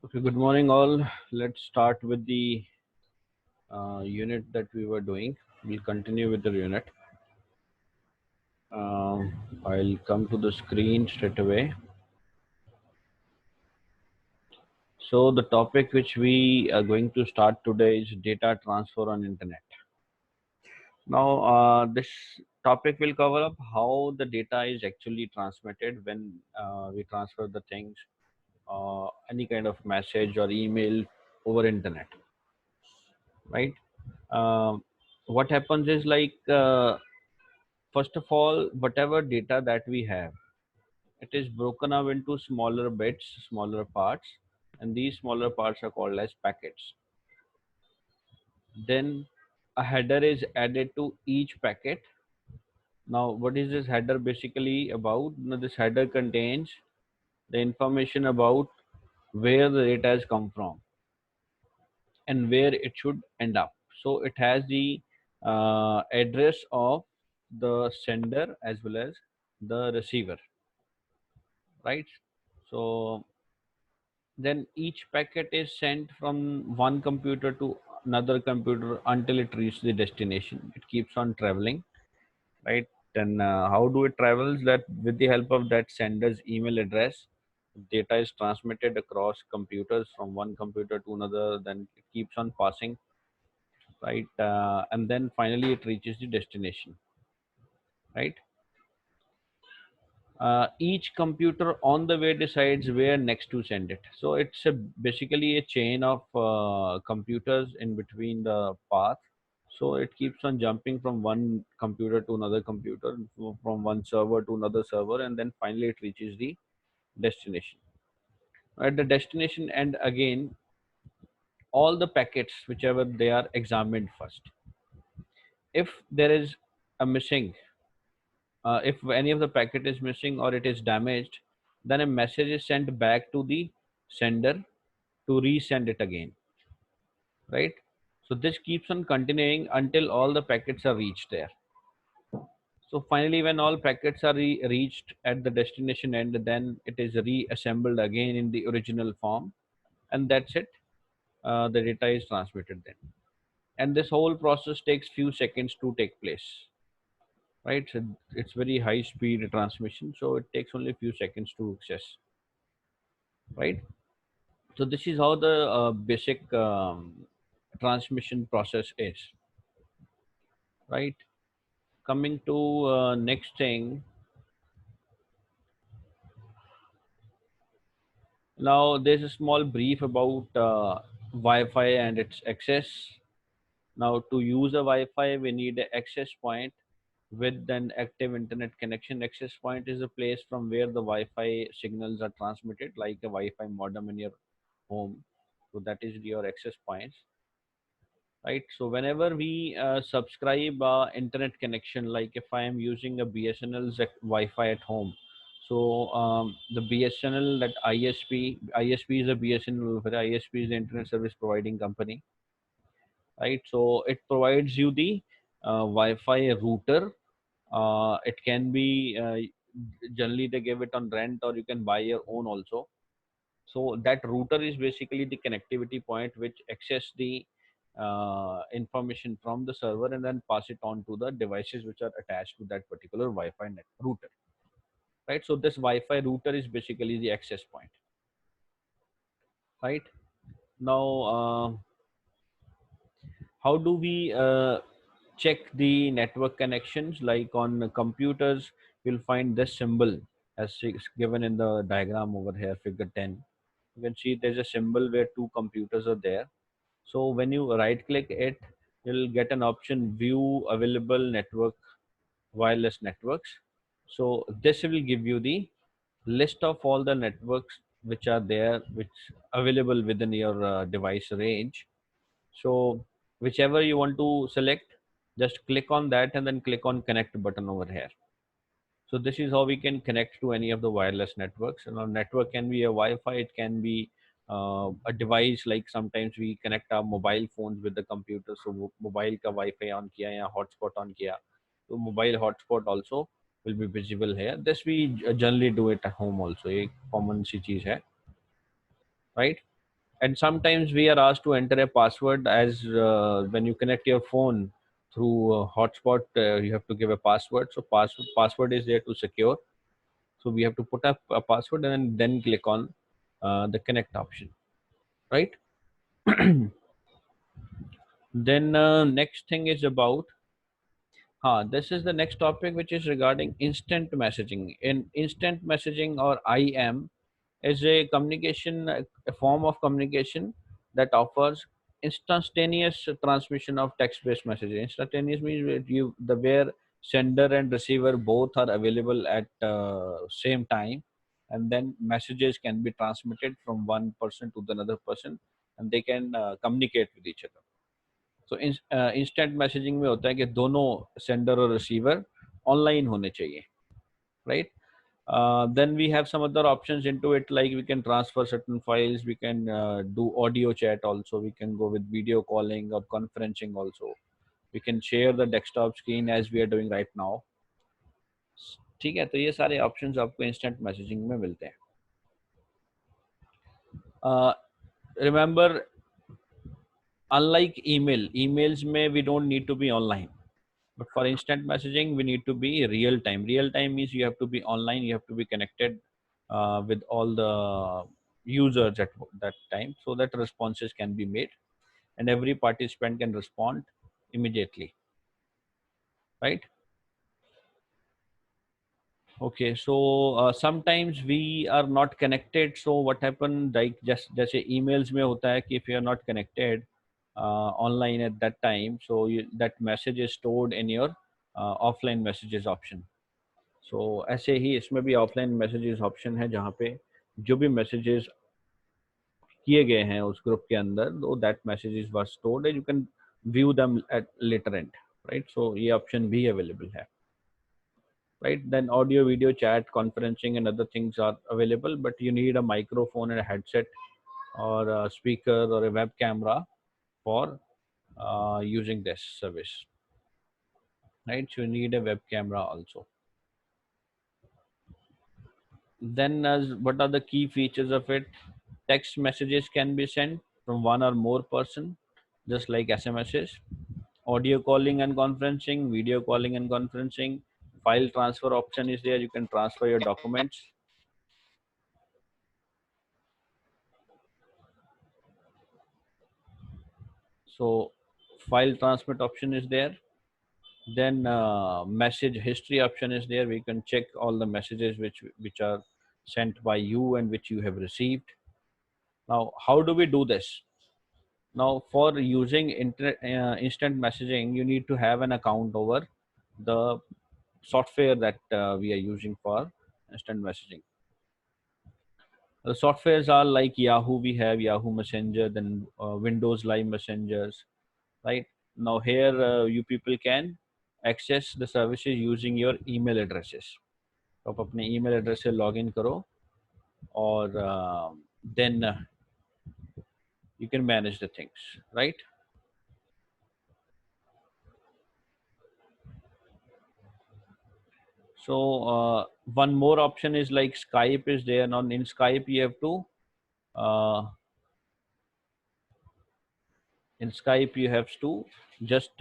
Okay, good morning, all. Let's start with the unit that we were doing. We'll continue with the unit. I'll come to the screen straight away. So, the topic which we are going to start today is data transfer on internet. Now, this topic will cover up how the data is actually transmitted when we transfer the things, any kind of message or email over internet, right? Um what happens is first of all, whatever data that we have, it is broken up into smaller bits, smaller parts, and these smaller parts are called as packets. Then a header is added to each packet. Now, what is this header basically about? Now, this header contains the information about where the data has come from and where it should end up. So, it has the address of the sender as well as the receiver, right? So then each packet is sent from one computer to another computer until it reaches the destination. It keeps on traveling, right? Then how do it travels? That with the help of that sender's email address, data is transmitted across computers from one computer to another. Then it keeps on passing, right? And then finally it reaches the destination, right? Each computer on the way decides where next to send it. So it's basically a chain of computers in between the path. So it keeps on jumping from one computer to another computer, from one server to another server, and then finally it reaches the destination. At the destination end again, all the packets, whichever they are, examined first. If there is a missing, if any of the packet is missing or it is damaged, then a message is sent back to the sender to resend it again, right? So this keeps on continuing until all the packets are reached there. So finally, when all packets are reached at the destination end, then it is reassembled again in the original form, and that's it. The data is transmitted then, and this whole process takes few seconds to take place, right? So it's very high speed transmission, so it takes only a few seconds to access, right? So this is how the basic transmission process is, right? Coming to next thing. Now there's a small brief about Wi-Fi and its access. Now to use a Wi-Fi, we need an access point with an active internet connection. Access point is a place from where the Wi-Fi signals are transmitted, like a Wi-Fi modem in your home. So that is your access points, right? So whenever we subscribe internet connection, like if I am using a BSNL's Wi-Fi at home, so the BSNL, that ISP is a BSNL, ISP is the internet service providing company, right? So it provides you the Wi-Fi router. It can be generally they give it on rent, or you can buy your own also. So that router is basically the connectivity point which access the information from the server and then pass it on to the devices which are attached to that particular Wi-Fi net router, right? So this Wi-Fi router is basically the access point, right? Now, how do we check the network connections? Like on computers, you'll find this symbol as given in the diagram over here, figure 10. You can see there's a symbol where two computers are there. So when you right click it, you'll get an option, view available network, wireless networks. So this will give you the list of all the networks which are there, which available within your device range. So whichever you want to select, just click on that and then click on connect button over here. So this is how we can connect to any of the wireless networks. And our network can be a Wi-Fi, it can be a device, like sometimes we connect our mobile phones with the computer. So mobile ka Wi-Fi on kiya ya hotspot on kiya. So mobile hotspot also will be visible here. This we generally do it at home also. A common सी चीज है, right? And sometimes we are asked to enter a password as when you connect your phone through hotspot, you have to give a password. So password is there to secure. So we have to put up a password and then click on the connect option, right? Then next thing is about this is the next topic, which is regarding instant messaging. In instant messaging, or IM, is a communication, a form of communication that offers instantaneous transmission of text-based messages. Instantaneous means where sender and receiver both are available at same time, and then messages can be transmitted from one person to the another person, and they can communicate with each other. So instant messaging में होता है कि दोनों sender और receiver online होने चाहिए, right? Then we have some other options into it, like we can transfer certain files, we can do audio chat also, we can go with video calling or conferencing also, we can share the desktop screen as we are doing right now. ठीक है, तो ये सारे options आपको instant messaging में मिलते हैं. Remember, unlike emails में we don't need to be online. But for instant messaging, we need to be real time. Real time means you have to be online, you have to be connected with all the users at that time, so that responses can be made and every participant can respond immediately, right? Okay, so sometimes we are not connected. So what happened, like just जैसे emails में होता है कि if you are not connected online at that time, so that message is stored in your offline messages option. सो ऐसे ही इसमें भी offline messages option है, जहाँ पे जो भी मैसेजेस किए गए हैं उस ग्रुप के अंदर, do that messages were stored and you can view them at later end, right? So ये ऑप्शन भी अवेलेबल है, राइट? Then audio video chat conferencing and other things are available, but you need a microphone and headset or a speaker or a web camera for using this service, right? So you need a web camera also. Then, what are the key features of it? Text messages can be sent from one or more person, just like SMSs. Audio calling and conferencing, video calling and conferencing. File transfer option is there. You can transfer your documents. So, file transmit option is there. Then message history option is there. We can check all the messages which are sent by you and which you have received. Now, how do we do this? Now, for using instant messaging, you need to have an account over the software that we are using for instant messaging. The softwares are like Yahoo, we have Yahoo Messenger, then Windows Live Messengers, right? Now, here you people can access the services using your email addresses. तो आप अपने email address से log in करो, और then you can manage the things, right? So one more option is like Skype is there. Now in Skype you have to uh, in Skype you have to just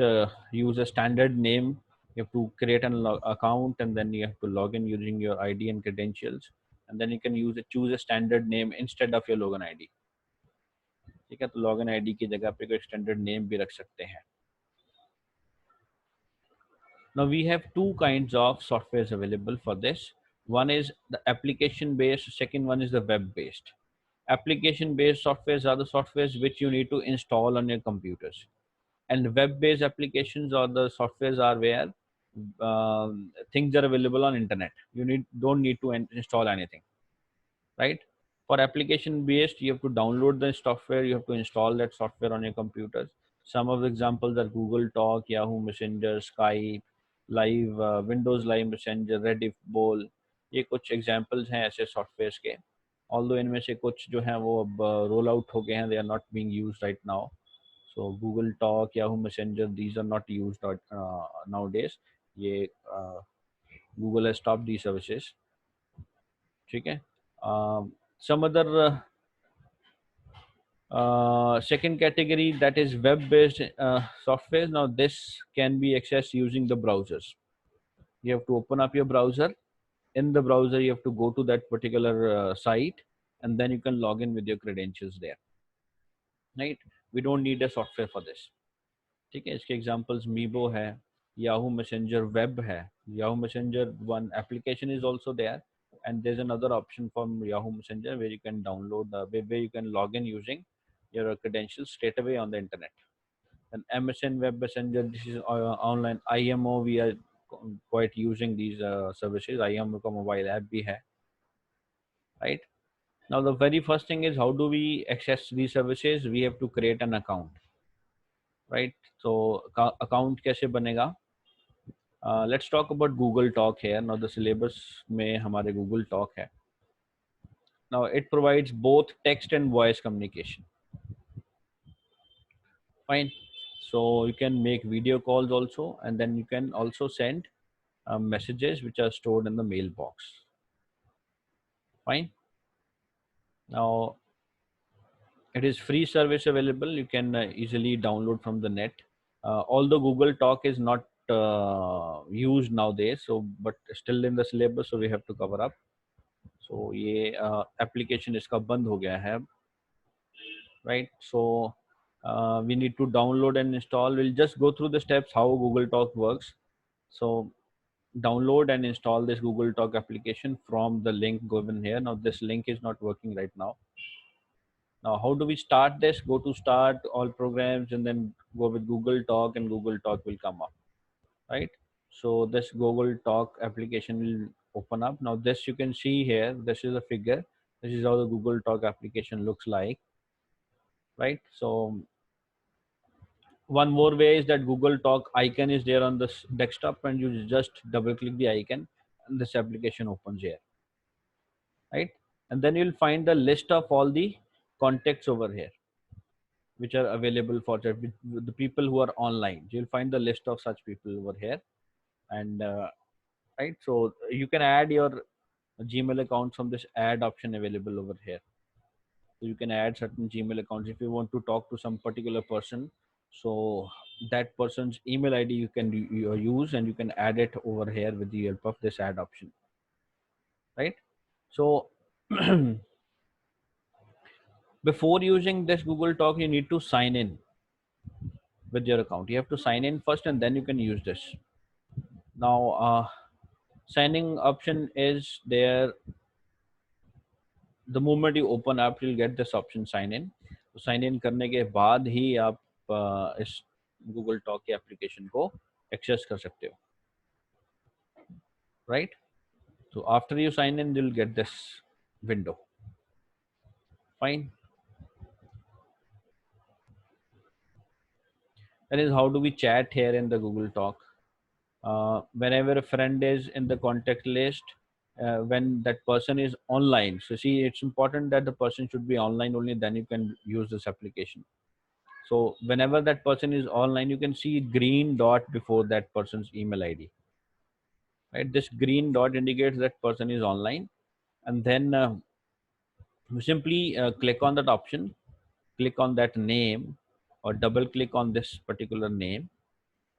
use a standard name. You have to create an account, and then you have to log in using your ID and credentials, and then you can choose a standard name instead of your login ID. ठीक है, तो login ID की जगह पे कोई standard name भी रख सकते हैं. Now we have two kinds of softwares available for this. One is the application based, second one is the web based. Application based softwares are the softwares which you need to install on your computers, and web based applications or the softwares are where things are available on internet. You don't need to install anything, right? For application based, you have to download the software, you have to install that software on your computers. Some of the examples are Google Talk, Yahoo Messenger, Skype, Live, Windows Live Messenger, Rediff Bowl. ये कुछ examples हैं ऐसे softwares के. Although इनमें से कुछ जो हैं वो अब रोल आउट हो गए हैं, they are not being used right now. So Google talk, Yahoo messenger, these are not used nowadays. ये Google has stop the services. ठीक है. some other Second category, that is web-based software. Now this can be accessed using the browsers. You have to open up your browser. In the browser, you have to go to that particular site, and then you can log in with your credentials there. Right? We don't need a software for this. ठीक है, इसके examples मीबो है, Yahoo messenger web है. Yahoo messenger one application is also there, and there's another option from Yahoo Messenger where you can download where you can log in using your credentials straight away on the internet. And MSN Web Messenger, this is online. IMO, we are quite using these services. IMO का mobile app भी है, right? Now the very first thing is, how do we access these services? We have to create an account, right? So account कैसे बनेगा? Let's talk about Google Talk here. Now the syllabus में हमारे Google Talk है. Now it provides both text and voice communication. Fine. So you can make video calls also, and then you can also send messages which are stored in the mailbox. Fine. Now it is free service available. You can easily download from the net. Although Google Talk is not used nowadays, so but still in the syllabus, so we have to cover up. So ये application इसका बंद हो गया है, right? So we need to download and install. We'll just go through the steps how Google Talk works. So download and install this Google Talk application from the link given here. Now this link is not working right now. Now how do we start this? Go to start all programs and then go with Google Talk, and Google Talk will come up, right? So this Google Talk application will open up. Now this you can see here, this is a figure. This is how the Google Talk application looks like, right? So one more way is that Google Talk icon is there on this desktop, and you just double click the icon and this application opens here, right? And then you'll find the list of all the contacts over here which are available for the people who are online. You'll find the list of such people over here, and right, so you can add your Gmail account from this add option available over here. So you can add certain Gmail accounts if you want to talk to some particular person. So that person's email ID you can use, and you can add it over here with the help of this add option, right? So before using this Google Talk, you need to sign in with your account. You have to sign in first, and then you can use this. Now signing option is there. The moment you open up, you'll get this option sign in. तो sign in करने के बाद ही आप इस Google talk के application को access कर सकते हो, right? So after you sign in, you'll get this window. Fine. That is how do we chat here in the Google Talk. Whenever a friend is in the contact list, when that person is online, so see, it's important that the person should be online only, then you can use this application. So whenever that person is online, you can see green dot before that person's email ID, right? This green dot indicates that person is online, and then you simply click on that option, click on that name, or double click on this particular name,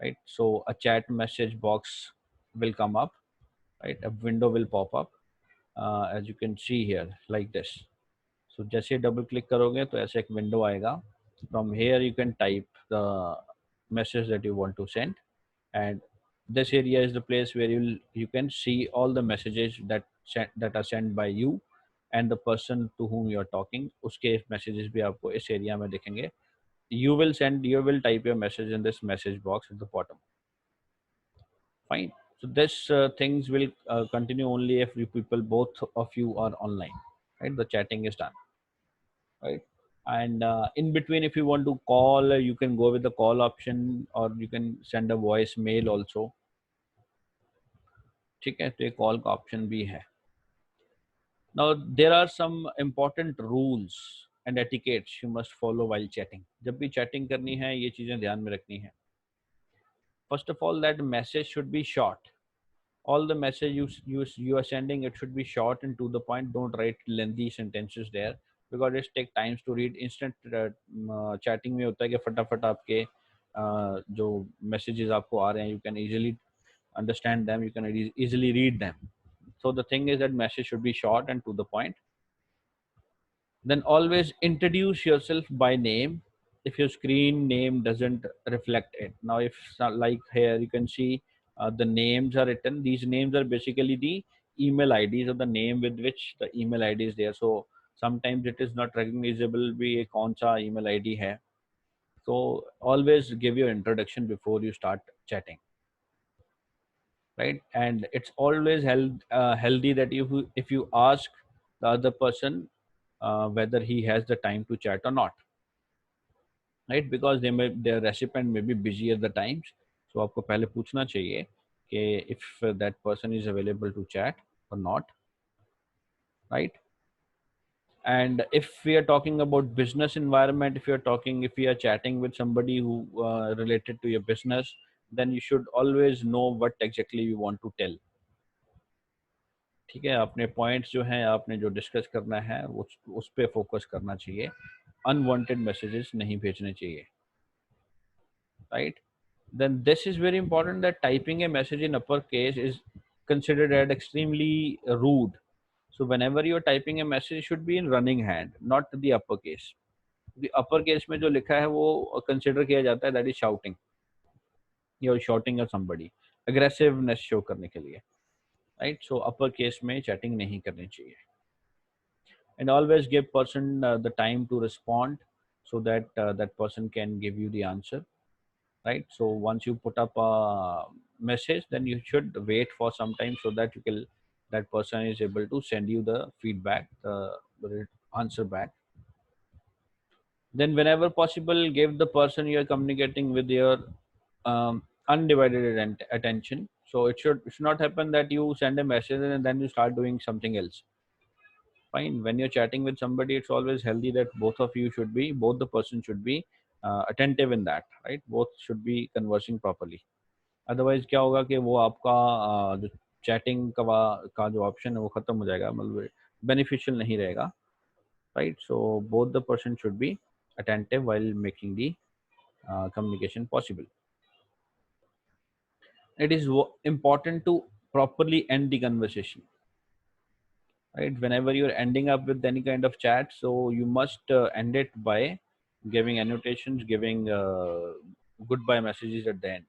right? So a chat message box will come up, right? A window will pop up, as you can see here, like this. So जैसे double click करोगे तो ऐसे एक window आएगा. From here you can type the message that you want to send, and this area is the place where you can see all the messages that are sent by you and the person to whom you are talking. उसके messages भी आपको इस area में दिखेंगे. You will type your message in this message box at the bottom. Fine. So this things will continue only if you people, both of you are online, right? The chatting is done, right? And in between, if you want to call, you can go with the call option, or you can send a voice mail also. ठीक है, तो ये call का option भी है. Now there are some important rules and etiquettes you must follow while chatting. जब भी chatting करनी है, ये चीजें ध्यान में रखनी है. First of all, that message should be short. All the message you are sending, it should be short and to the point. Don't write lengthy sentences there. because it take times to read. Instant chatting में होता है कि फटाफट आपके जो messages आपको आ रहे हैं, you can easily understand them, you can easily read them. So the thing is that message should be short and to the point. Then always introduce yourself by name if your screen name doesn't reflect it. Now if like here you can see the names are written. These names are basically the email IDs or the name with which the email ID is there. So sometimes it is not recognizable भी ये कौन सा email ID है. So always give your introduction before you start chatting, right? And it's always healthy that if you ask the other person whether he has the time to chat or not, right? Because their recipient may be busy at the times. So आपको पहले पूछना चाहिए कि if that person is available to chat or not, right? And if we are talking about business environment, if we are chatting with somebody who related to your business, then you should always know what exactly you want to tell. ठीक है, अपने points जो हैं आपने जो discuss करना है उस पे फोकस करना चाहिए, अनवांटेड मैसेजेस नहीं भेजने चाहिए, right? Then this is very important that typing a message in uppercase is considered as extremely rude. So whenever you are typing a message, it should be in running hand, not the uppercase. The uppercase में जो लिखा है वो consider किया जाता है that is shouting. You're shouting at somebody, aggressiveness show करने के लिए, right? So uppercase में chatting नहीं करनी चाहिए. And always give person the time to respond so that that person can give you the answer, right? So once you put up a message, then you should wait for some time so that that person is able to send you the feedback, the answer back. Then whenever possible, give the person you are communicating with your undivided attention. So it should not happen that you send a message and then you start doing something else. Fine, when you're chatting with somebody, it's always healthy that both the person should be attentive in that, right? Both should be conversing properly. Otherwise क्या होगा कि वो आपका जो chatting का जो option है वो खत्म हो जाएगा, मतलब बेनिफिशियल नहीं रहेगा, right? So both the person should be attentive while making the communication possible. It is important to properly end the conversation, right? Whenever you're ending up with any kind of chat, so you must end it by giving annotations, giving goodbye messages at the end,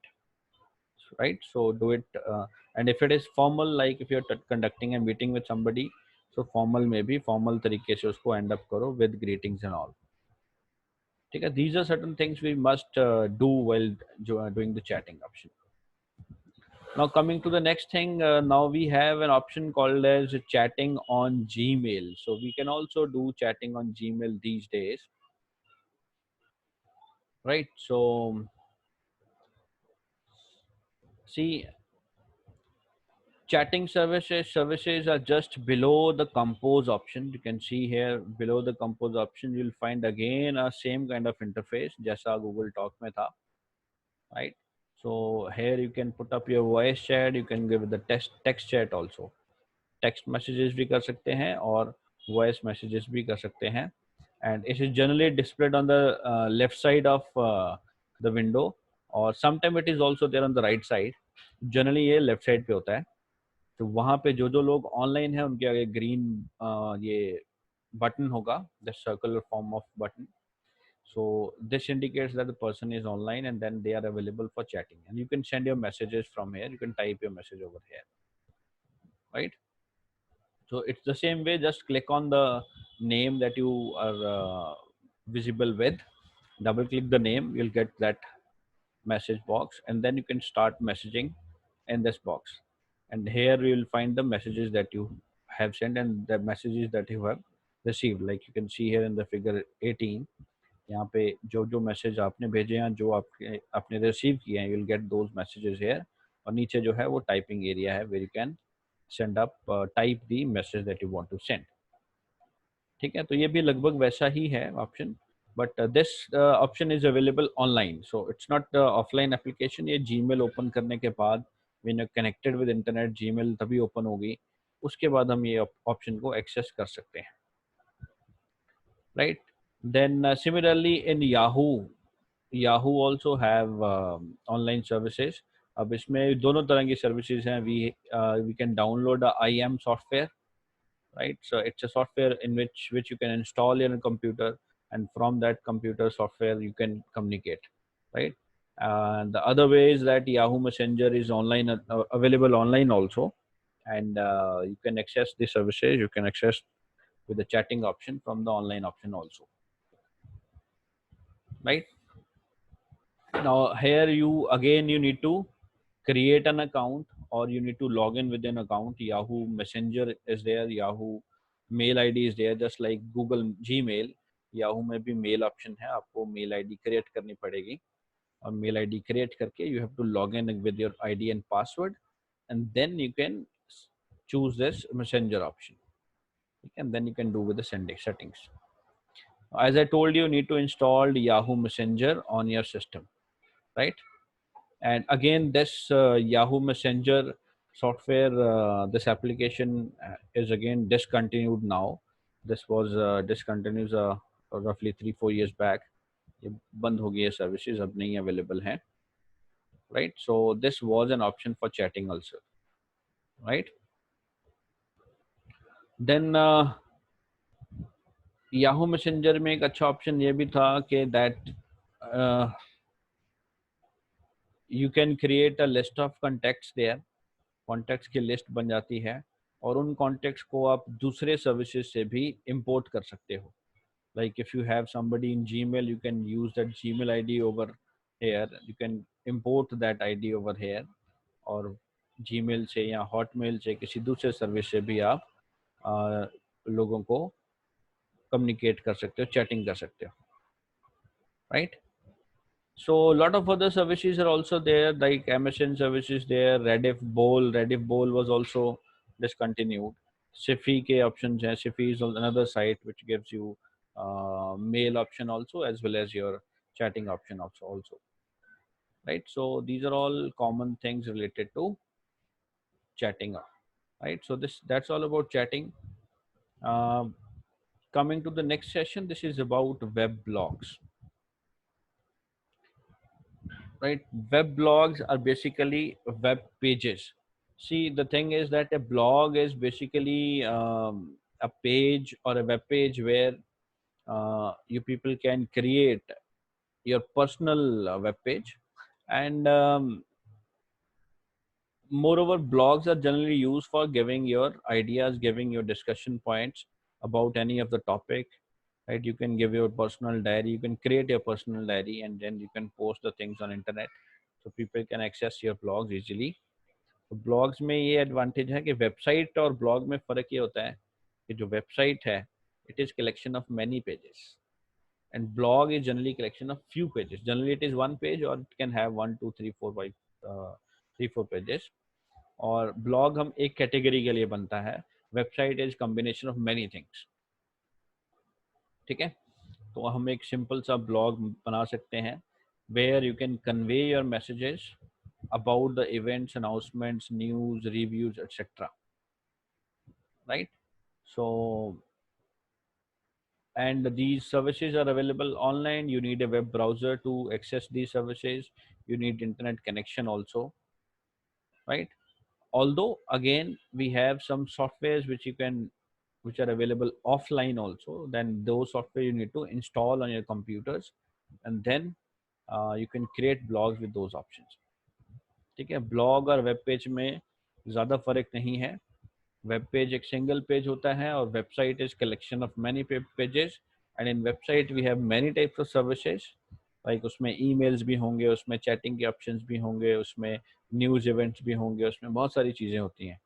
right? So do it, and if it is formal, like if you're conducting a meeting with somebody, so formal maybe formal तरीके से उसको end up करो with greetings and all. ठीक है, these are certain things we must do while doing the chatting option. Now coming to the next thing, now we have an option called as chatting on Gmail. So we can also do chatting on Gmail these days, right? So see, chatting services are just below the compose option. You can see here below the compose option, you'll find again a same kind of interface जैसा Google Talk में था, right? So here you can put up your voice chat, you can give the text chat also. Text messages भी कर सकते हैं और voice messages भी कर सकते हैं, and it is generally displayed on the left side of the window, और sometime it is also there on the right side. Generally ये लेफ्ट साइड पे होता है. तो वहाँ पे जो लोग ऑनलाइन है उनके आगे ग्रीन ये बटन होगा, the circular form off button. So this indicates that the person is online and then they are available for chatting, and you can send your messages from here, you can type your message over here, right? So it's the same way, just click on the name that you are visible with, double click the name, you'll get that message box, and then you can start messaging in this box. And here you will find the messages that you have sent and the messages that you have received. Like you can see here in the figure 18, यहाँ पे जो जो message आपने भेजे हैं, जो आपने receive किए हैं, you will get those messages here. और नीचे जो है वो टाइपिंग एरिया है, where you can send up type the message that you want to send. ठीक है, तो ये भी लगभग वैसा ही है option, but this option is available online, so it's not offline application. ये जीमेल ओपन करने के बाद, when you connected with internet, Gmail तभी ओपन होगी, उसके बाद हम ये ऑप्शन को एक्सेस कर सकते हैं. right? Then similarly in Yahoo also have online services. अब इसमें दोनों तरह की services हैं. We can download a IM software, right? So it's a software in which you can install in a computer, and from that computer software you can communicate, right? And the other way is that Yahoo Messenger is online, available online also, and you can access the services. You can access with the chatting option from the online option also, right? Now here you need to create an account, or you need to log in with an account. Yahoo Messenger is there, Yahoo Mail ID is there, just like Google Gmail. Yahoo में भी mail option है, आपको mail ID create करनी पड़ेगी, और mail ID create करके you have to log in with your ID and password, and then you can choose this messenger option, and then you can do with the sending settings. As I told you, need to install Yahoo Messenger on your system, right? And again, this Yahoo Messenger software, this application is again discontinued now. This was discontinued roughly 3-4 years back. ये बंद हो गई है, services अब नहीं available हैं, right? So this was an option for chatting also, right? Then Yahoo Messenger में एक अच्छा option ये भी था कि that uh, you can create a list of contacts there. Contacts की लिस्ट बन जाती है, और उन कॉन्टैक्ट्स को आप दूसरे सर्विसेज से भी इंपोर्ट कर सकते हो. Like if you have somebody in Gmail, you can use that Gmail ID over here, you can import that ID over here, और जीमेल से या हॉटमेल से किसी दूसरे सर्विस से भी आप लोगों को कम्युनिकेट कर सकते हो, चैटिंग कर सकते हो, right? So a lot of other services are also there, like MSN services there, Rediff Bowl was also discontinued. Sifi ke options hai. Sifi is another site which gives you mail option also, as well as your chatting option also, right? So these are all common things related to chatting, right? So that's all about chatting. Um Coming to the next session, this is about web blogs, right? Web blogs are basically web pages. See, the thing is that a blog is basically a page or a web page where you people can create your personal web page, and moreover, blogs are generally used for giving your ideas, giving your discussion points about any of the topic, right? You can give your personal diary, you can create your personal diary, and then you can post the things on internet, so people can access your blogs easily. तो blogs में ये advantage है कि website और blog में फ़र्क ये होता है कि जो वेबसाइट है, it is collection of many pages, and blog is generally collection of few pages. Generally it is one page, और इट कैन हैव 1 2 3 4 5 3 4 पेजेस. और ब्लॉग हम एक कैटेगरी के लिए बनता है, website is combination of many things, ठीक है? तो हम एक सिंपल सा ब्लॉग बना सकते हैं where you can convey your messages about the events, announcements, news, reviews, etc., right? So, and these services are available online. You need a web browser to access these services. You need internet connection also, right? Although again, we have some softwares which are available offline also, then those software you need to install on your computers, and then you can create blogs with those options. ठीक है? Blog और web page में ज़्यादा फ़र्क नहीं है. Web page एक single page होता है, और website is collection of many pages, and in website we have many types of services. Like उसमें ईमेल्स भी होंगे, उसमें चैटिंग के ऑप्शंस भी होंगे, उसमें न्यूज़ इवेंट्स भी होंगे, उसमें बहुत सारी चीज़ें होती हैं.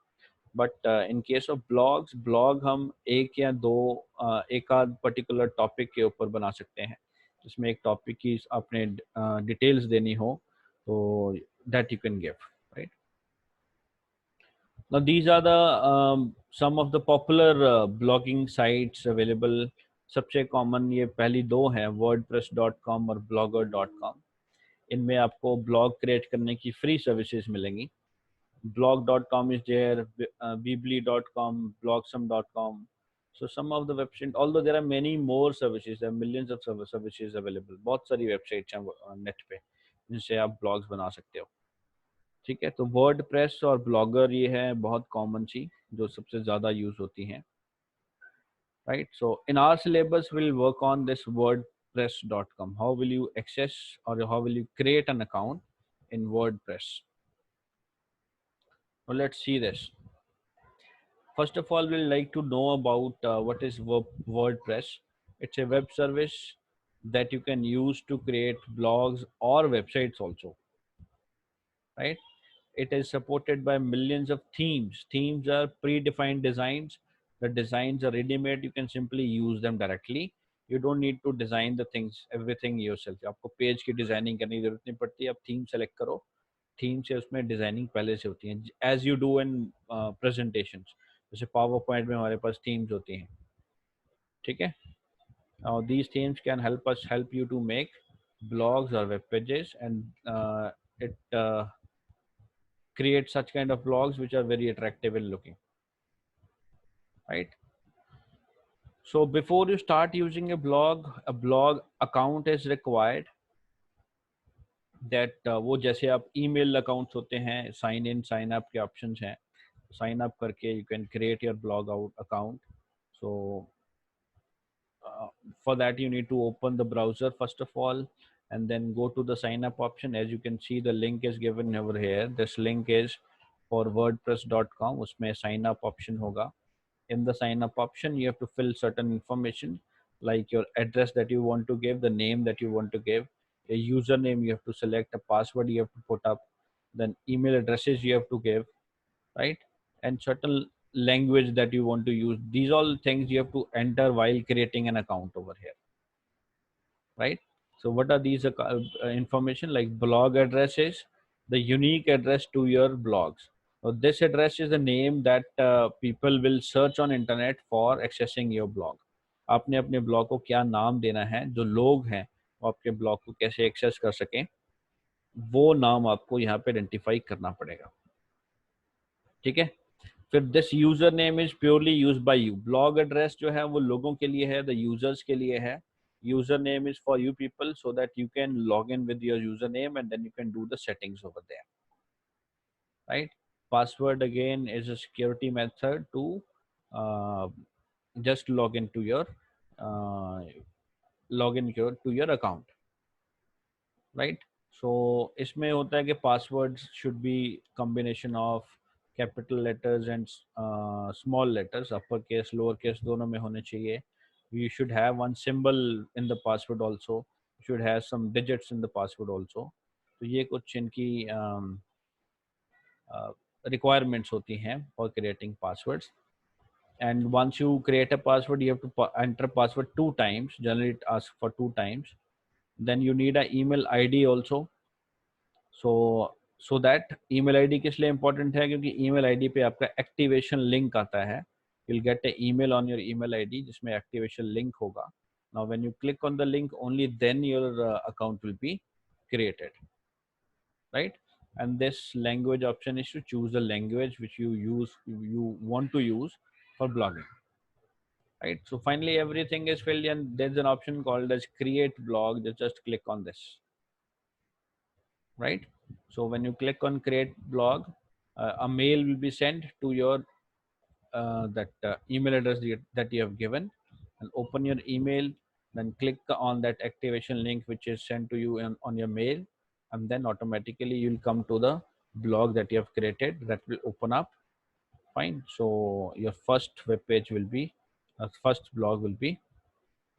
But in case of blogs, blog हम एक या दो एक आध पर्टिकुलर टॉपिक के ऊपर बना सकते हैं, जिसमें एक टॉपिक की आपने डिटेल्स देनी हो, तो that you can give, right? Now, these are the some of the popular blogging sites available. सबसे कॉमन ये पहली दो हैं, wordpress.com और blogger.com. इनमें आपको ब्लॉग क्रिएट करने की फ्री सर्विसेज मिलेंगी. blog.com is there, weebly.com, blogsome.com, So some of the website, although there are many more services, there are millions of services available. बहुत सारी websites हैं नेट पे जिनसे आप blogs बना सकते हो. ठीक है, तो वर्डप्रेस और ब्लॉगर ये है बहुत कॉमन सी जो सबसे ज़्यादा यूज़ होती हैं. Right, so in our syllabus we'll work on this wordpress.com. How will you access or how will you create an account in WordPress? Well, let's see this. First of all, we'll like to know about what is WordPress. It's a web service that you can use to create blogs or websites also, right? It is supported by millions of themes. Themes are predefined designs. The designs are ready-made. You can simply use them directly. You don't need to design the things, everything yourself. आपको page की designing करने की जरूरत नहीं पड़ती. आप theme select करो, theme से उसमें डिजाइनिंग पहले से होती है, as you do in presentation. जैसे पावर पॉइंट में हमारे पास थीम्स होती हैं. ठीक है, these themes can help you to make blogs or web pages, and it create such kind of blogs which are very attractive in looking, right? So before you start using a blog account is required. That वो जैसे आप email accounts होते हैं, sign in sign up के options हैं. Sign up करके you can create your blog account. So for that you need to open the browser first of all, and then go to the sign up option. As you can see, the link is given over here. This link is for wordpress.com. उसमें sign up option होगा. In the sign up option you have to fill certain information like your address that you want to give, the name that you want to give, a username you have to select, a password you have to put up, then email addresses you have to give, right? And certain language that you want to use. These all things you have to enter while creating an account over here, right? So what are these information? Like blog addresses, the unique address to your blogs. So this address is the name that people will search on internet for accessing your blog. आपने अपने blog को क्या नाम देना है, जो लोग हैं वो आपके ब्लॉग को कैसे एक्सेस कर सकें, वो नाम आपको यहाँ पे आइडेंटिफाई करना पड़ेगा. ठीक है, फिर this user name is purely use by you. Blog address जो है वो लोगों के लिए है, द यूजर्स के लिए है. User name is for you people, so that you can log in with your username and then you can do the settings over there, right? Password again is a security method to uh, just log into your uh, to your account, right? So इसमें होता है कि passwords should be combination of capital letters and small letters, upper case lower case दोनों में होने चाहिए. You should have one symbol in the password also. You should have some digits in the password also. तो ये कुछ इनकी requirements होती हैं for creating passwords. And once you create a password, you have to enter password 2 times. Generally it asks for 2 times. Then you need an email ID also. So that email ID किस लिए important है, क्योंकि email ID पे आपका activation link आता है. You'll get an email on your email ID जिसमें activation link होगा. Now when you click on the link, only then your account will be created, right? And this language option is to choose the language which you want to use for blogging, right? So finally everything is filled, and there's an option called as create blog. Just click on this, right? So when you click on create blog, a mail will be sent to your that email address that you have given, and open your email, then click on that activation link which is sent to you on your mail, and then automatically you'll come to the blog that you have created. That will open up. Fine. So your first web page will be first blog will be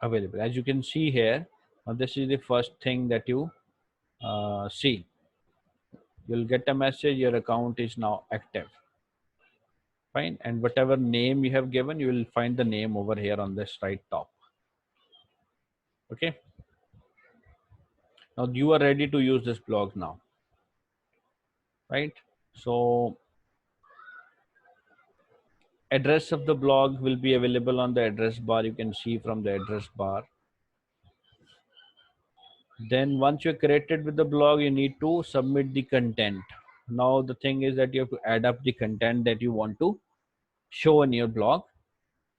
available. As you can see here, this is the first thing that you see. You'll get a message, your account is now active. Fine. And whatever name you have given, you will find the name over here on this right top. Okay. Now you are ready to use this blog now, right? So address of the blog will be available on the address bar. You can see from the address bar. Then once you're created with the blog, you need to submit the content. Now the thing is that you have to add up the content that you want to show in your blog.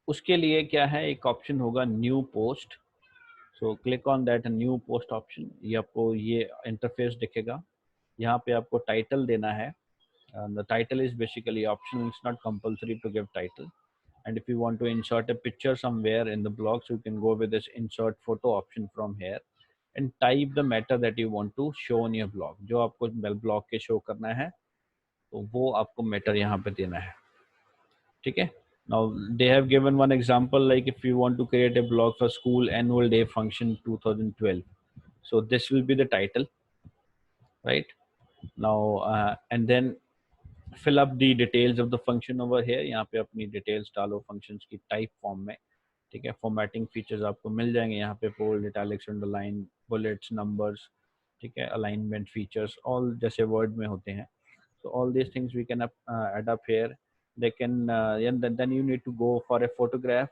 उसके लिए क्या है, एक option होगा new post. So click on that new post option, ये आपको ये interface दिखेगा। यहाँ पे आपको टाइटल देना है। The title is basically optional, it's not compulsory to give title. And if you want to insert a picture somewhere in the blog, so you can go with this insert photo option from here and type the matter that you want to show on your blog। जो आपको blog के show करना है तो वो आपको matter यहाँ पे देना है, ठीक है। Now they have given one example, like if you want to create a blog for school annual day function 2012, so this will be the title, right? Now and then fill up the details of the function over here। यहाँ पे अपनी details डालो functions की type form में, ठीक है। Formatting features आपको मिल जाएंगे यहाँ पे, bold, italics, underline, bullets, numbers, ठीक है। अलाइनमेंट फीचर्स ऑल जैसे वर्ड में होते हैं। so all these things we can add up here। they can and then you need to go for a photograph,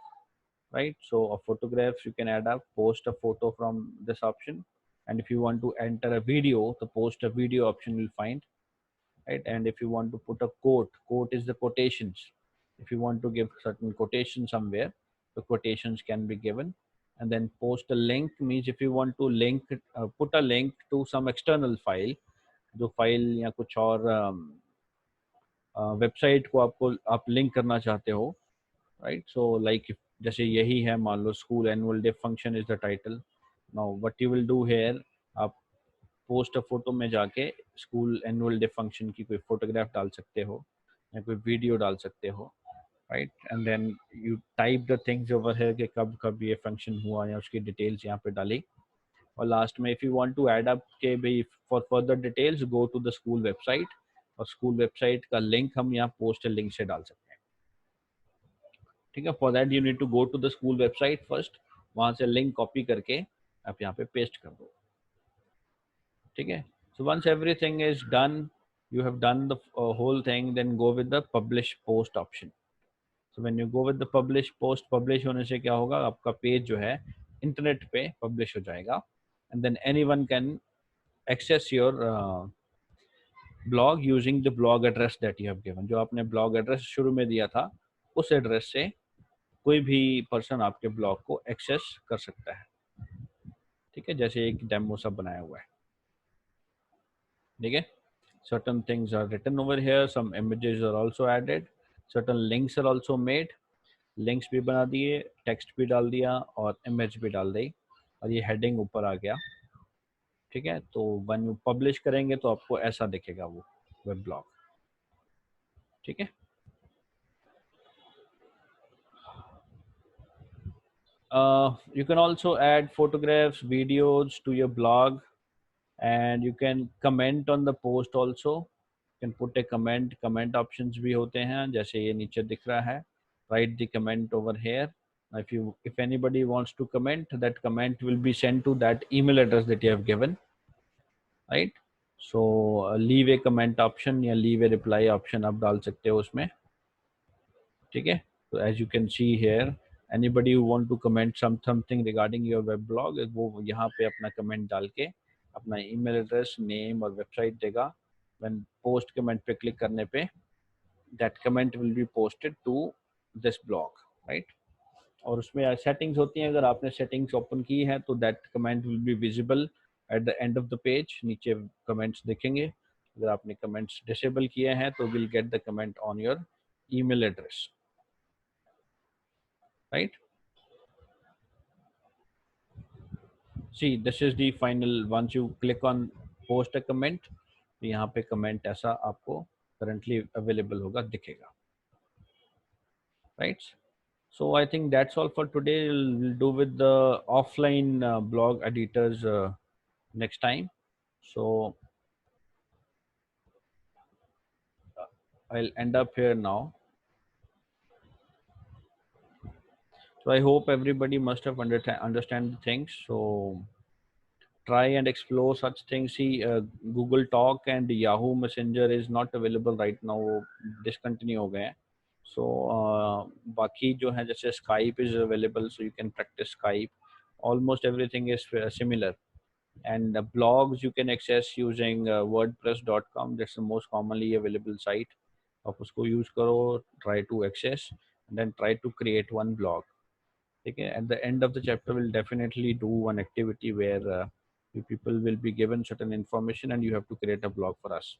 right? So a photographs you can add up, post a photo from this option, and if you want to enter a video, the post a video option will find, right? And if you want to put a quote is the quotations, if you want to give certain quotation somewhere, the quotations can be given। And then post a link means if you want to link put a link to some external file, जो file या कुछ और website को आपको आप link करना चाहते हो, राइट? सो लाइक जैसे यही है, मान लो school annual day function is the title. Now what you will do here, आप पोस्ट फोटो में जाके स्कूल एनुअल डे फंक्शन की कोई फोटोग्राफ डाल सकते हो या कोई वीडियो डाल सकते हो, right? And then you type the things over है कि कब कब ये फंक्शन हुआ या उसकी डिटेल्स यहाँ पे डाली। और लास्ट में if you want to add up के भाई for further details go to the school website, और स्कूल वेबसाइट का लिंक हम यहाँ पोस्ट लिंक से डाल सकते हैं, ठीक है। For that you need to go to the school website first, वहाँ से लिंक कॉपी करके आप यहाँ पे पेस्ट कर दो, ठीक है। So once everything is done, you have done the whole thing, then go with the publish post option। So when you go with the publish post, publish होने से क्या होगा, आपका पेज जो है इंटरनेट पे पब्लिश हो जाएगा, and then anyone can access your blog using the blog address that you have given। जो आपने blog address शुरू में दिया था, उस एड्रेस से कोई भी पर्सन आपके ब्लॉग को एक्सेस कर सकता है, ठीक है। जैसे एक डेमो सब बनाया हुआ है, ठीक है। certain things are written over here, some images are also added, certain links are also made। links भी बना दिए, text भी डाल दिया और image भी डाल दी, और ये heading ऊपर आ गया, ठीक है। तो when you publish करेंगे तो आपको ऐसा दिखेगा वो वेब ब्लॉग, ठीक है। You can also add photographs, videos to your blog, and you can comment on the post also। You can put a comment options भी होते हैं, जैसे ये नीचे दिख रहा है, write the comment over here। If anybody wants to comment, that comment will be sent to that email address that you have given, right? So leave a comment option या leave a reply option आप डाल सकते हो उसमें, ठीक है। So as you can see here, anybody who want to comment something regarding your web blog, वो यहाँ पे अपना comment डाल के अपना email address, name और website देगा। when post comment पे click करने पे that comment will be posted to this blog, right? और उसमें settings होती हैं, अगर आपने settings open की है तो that comment will be visible at the end of the page। नीचे comments दिखेंगे, अगर आपने comments disable किए हैं तो will get the comment on your email address, right? See, this is the final, once you click on post a comment, तो यहाँ पे comment ऐसा आपको currently available होगा, दिखेगा, right? So I think that's all for today। We'll do with the offline blog editors next time। So I'll end up here now। So I hope everybody must have understand the things। So try and explore such things। See, Google Talk and Yahoo Messenger is not available right now, discontinue हो गए हैं। So बाकी जो है जैसे Skype is available, so you can practice Skype। Almost everything is similar। And blogs you can access using wordpress.com। That's the most commonly available site। आप उसको use करो, try to access। and then try to create one blog. Okay, at the end of the chapter we'll definitely do one activity where you people will be given certain information and you have to create a blog for us.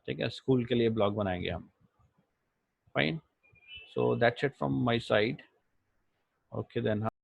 ठीक है, school के लिए blog बनाएंगे हम. Fine. So that's it from my side. Okay then.